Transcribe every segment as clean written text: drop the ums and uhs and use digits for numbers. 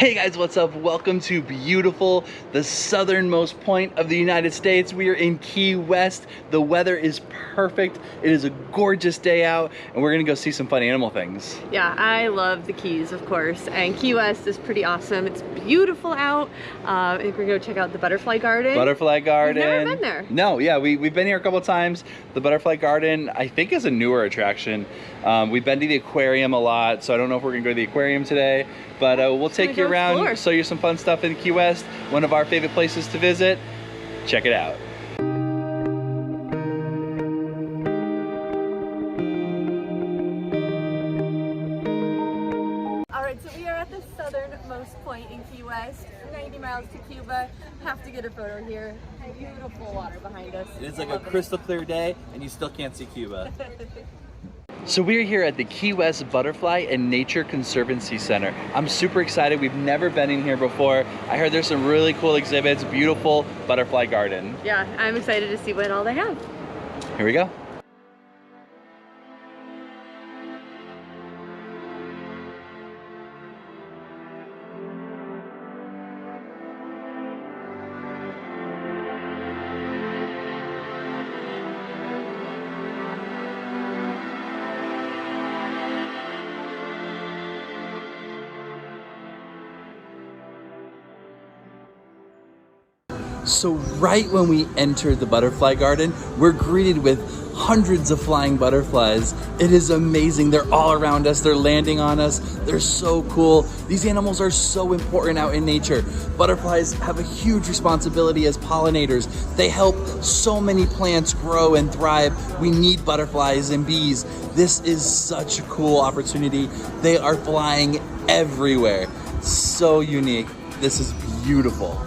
Hey guys, what's up? Welcome to beautiful, the southernmost point of the United States. We are in Key West. The weather is perfect. It is a gorgeous day out, and we're gonna go see some fun animal things. Yeah, I love the Keys, of course, and Key West is pretty awesome. It's beautiful out. I think we're gonna go check out the Butterfly Garden. Butterfly Garden. I've never been there. No, yeah, we've been here a couple of times. The Butterfly Garden, I think, is a newer attraction. We've been to the aquarium a lot, so I don't know if we're gonna go to the aquarium today, but we'll take you around, explore. Show you some fun stuff in Key West, one of our favorite places to visit. Check it out. Alright, so we are at the southernmost point in Key West, 90 miles to Cuba. Have to get a photo here. Beautiful water behind us. It is like a crystal clear day, and you still can't see Cuba. So we're here at the Key West Butterfly and Nature Conservancy Center. I'm super excited. We've never been in here before. I heard there's some really cool exhibits, beautiful butterfly garden. Yeah, I'm excited to see what all they have. Here we go. So right when we enter the butterfly garden, we're greeted with hundreds of flying butterflies. It is amazing. They're all around us. They're landing on us. They're so cool. These animals are so important out in nature. Butterflies have a huge responsibility as pollinators. They help so many plants grow and thrive. We need butterflies and bees. This is such a cool opportunity. They are flying everywhere. So unique. This is beautiful.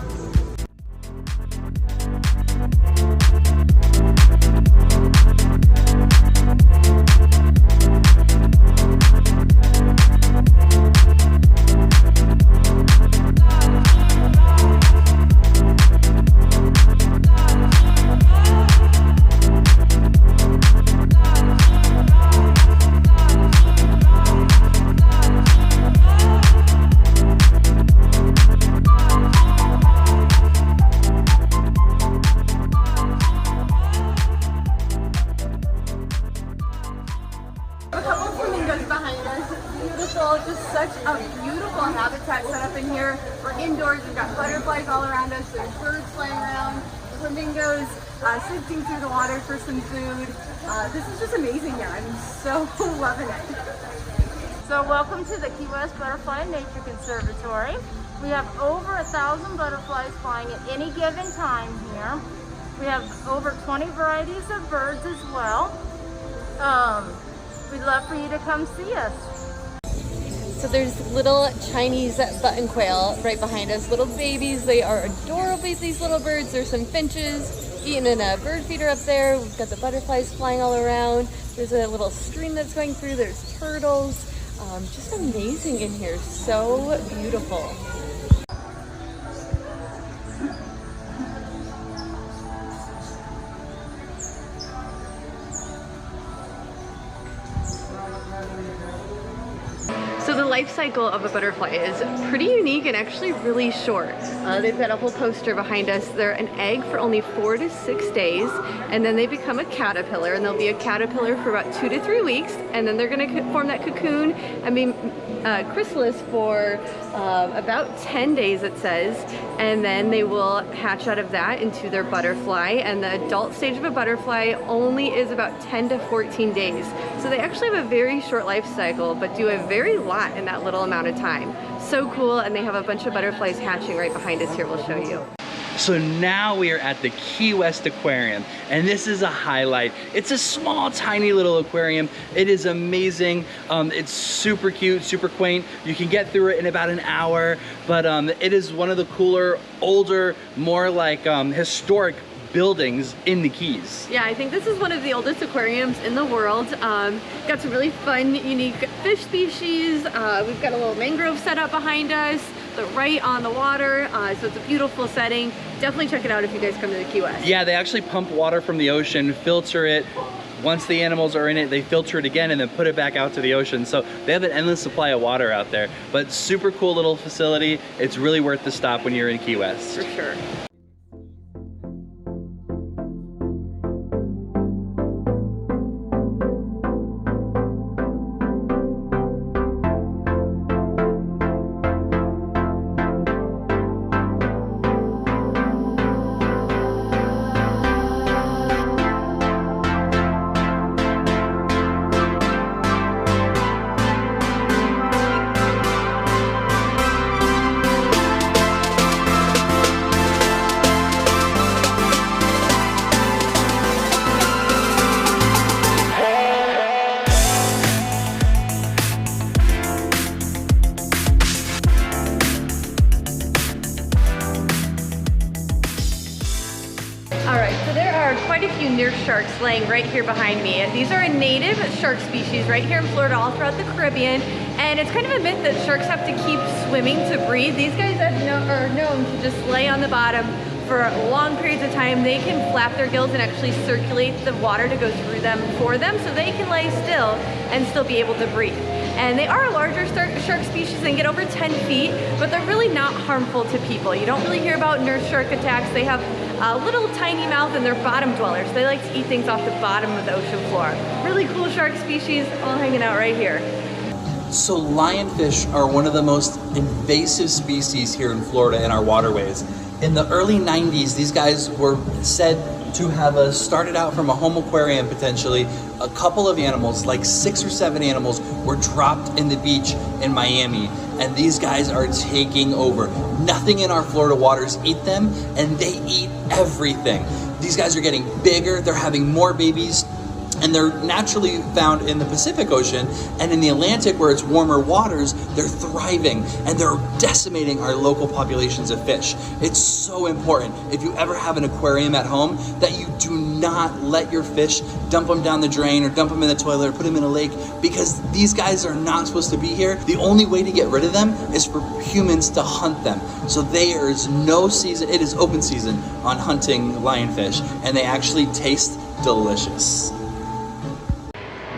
Just such a beautiful habitat set up in here. We're indoors, we've got butterflies all around us, there's birds flying around, flamingos sifting through the water for some food. This is just amazing here. I'm so loving it. So welcome to the Key West Butterfly and Nature Conservatory. We have over 1,000 butterflies flying at any given time here. We have over 20 varieties of birds as well. We'd love for you to come see us. So there's little Chinese button quail right behind us, little babies. They are adorable, these little birds. There's some finches eating in a bird feeder up there. We've got the butterflies flying all around. There's a little stream that's going through. There's turtles. Just amazing in here, so beautiful. So the life cycle of a butterfly is pretty unique and actually really short. They've got a whole poster behind us. They're an egg for only 4 to 6 days, and then they become a caterpillar, and they'll be a caterpillar for about 2 to 3 weeks, and then they're gonna form that cocoon and be chrysalis for about 10 days, it says, and then they will hatch out of that into their butterfly, and the adult stage of a butterfly only is about 10 to 14 days. So they actually have a very short life cycle, but do a very lot in that little amount of time. So cool, and they have a bunch of butterflies hatching right behind us here. We'll show you. So now we are at the Key West Aquarium, and this is a highlight. It's a small, tiny little aquarium. It is amazing. It's super cute, super quaint. You can get through it in about an hour, but it is one of the cooler, older, more like historic buildings in the Keys. Yeah, I think this is one of the oldest aquariums in the world. Got some really fun, unique fish species. We've got a little mangrove set up behind us, but right on the water, so it's a beautiful setting. Definitely check it out if you guys come to the Key West. Yeah, they actually pump water from the ocean, filter it, Once the animals are in it, they filter it again and then put it back out to the ocean. So they have an endless supply of water out there. But super cool little facility. It's really worth the stop when you're in Key West. For sure. Quite a few nurse sharks laying right here behind me. These are a native shark species right here in Florida, all throughout the Caribbean, and it's kind of a myth that sharks have to keep swimming to breathe. These guys are known to just lay on the bottom for long periods of time. They can flap their gills and actually circulate the water to go through them for them, so they can lay still and still be able to breathe. And they are a larger shark species and get over 10 feet, but they're really not harmful to people. You don't really hear about nurse shark attacks. They have a little tiny mouth and they're bottom dwellers. They like to eat things off the bottom of the ocean floor. Really cool shark species all hanging out right here. So lionfish are one of the most invasive species here in Florida in our waterways. In the early 90s, these guys were said to have started out from a home aquarium potentially. A couple of animals, like 6 or 7 animals, were dropped in the beach in Miami, and these guys are taking over. Nothing in our Florida waters eat them, and they eat everything. These guys are getting bigger, they're having more babies, and they're naturally found in the Pacific Ocean, and in the Atlantic where it's warmer waters, they're thriving and they're decimating our local populations of fish. It's so important, if you ever have an aquarium at home, that you do not let your fish dump them down the drain or dump them in the toilet or put them in a lake, because these guys are not supposed to be here. The only way to get rid of them is for humans to hunt them. So there is no season, it is open season on hunting lionfish, and they actually taste delicious.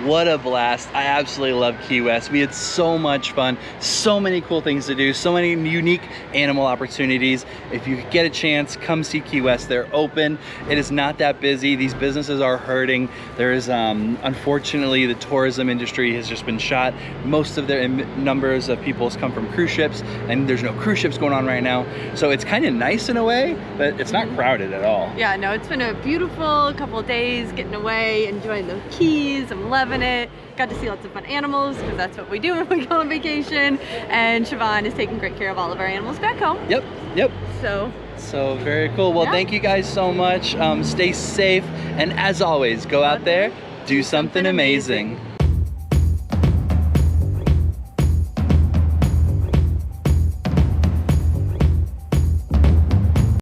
What a blast. I absolutely love Key West. We had so much fun, so many cool things to do, so many unique animal opportunities. If you get a chance, come see Key West. They're open. It is not that busy. These businesses are hurting. There is, unfortunately, the tourism industry has just been shot. Most of their numbers of people come from cruise ships, and there's no cruise ships going on right now. So it's kind of nice in a way, but it's not crowded at all. Yeah, no, it's been a beautiful couple of days getting away, enjoying the Keys. I'm loving it. Got to see lots of fun animals, because that's what we do when we go on vacation, and Siobhan is taking great care of all of our animals back home. Yep. So very cool. Well, Thank you guys so much. Stay safe, and as always, go out there, do something amazing.